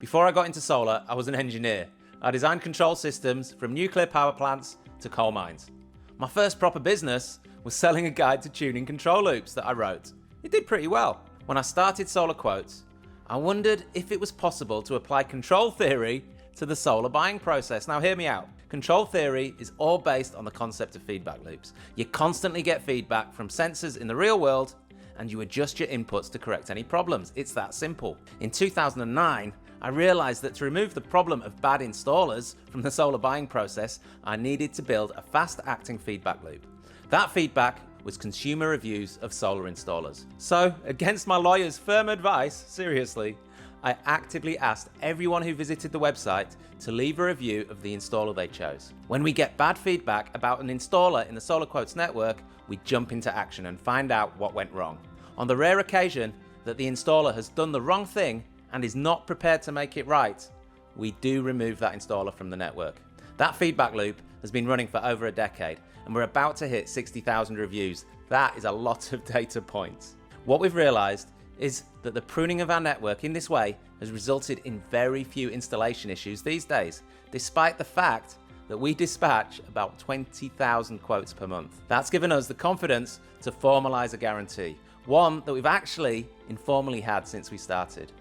Before I got into solar, I was an engineer. I designed control systems from nuclear power plants to coal mines. My first proper business was selling a guide to tuning control loops that I wrote. It did pretty well. When I started SolarQuotes, I wondered if it was possible to apply control theory to the solar buying process. Now hear me out. Control theory is all based on the concept of feedback loops. You constantly get feedback from sensors in the real world and you adjust your inputs to correct any problems. It's that simple. In 2009, I realized that to remove the problem of bad installers from the solar buying process, I needed to build a fast-acting feedback loop. That feedback was consumer reviews of solar installers. So, against my lawyer's firm advice, seriously, I actively asked everyone who visited the website to leave a review of the installer they chose. When we get bad feedback about an installer in the SolarQuotes network, we jump into action and find out what went wrong. On the rare occasion that the installer has done the wrong thing and is not prepared to make it right, we do remove that installer from the network. That feedback loop has been running for over a decade and we're about to hit 60,000 reviews. That is a lot of data points. What we've realized is that the pruning of our network in this way has resulted in very few installation issues these days, despite the fact that we dispatch about 20,000 quotes per month. That's given us the confidence to formalize a guarantee, one that we've actually informally had since we started.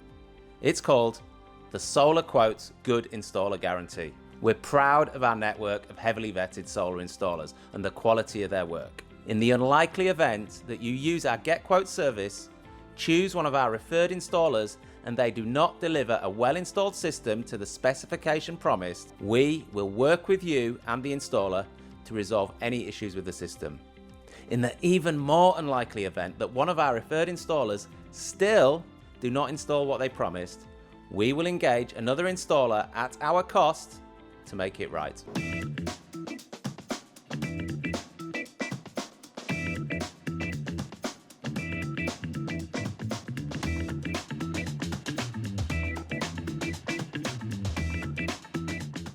It's called the SolarQuotes Good Installer Guarantee. We're proud of our network of heavily vetted solar installers and the quality of their work. In the unlikely event that you use our Get Quote service, choose one of our referred installers and they do not deliver a well-installed system to the specification promised, we will work with you and the installer to resolve any issues with the system. In the even more unlikely event that one of our referred installers still do not install what they promised, we will engage another installer at our cost to make it right.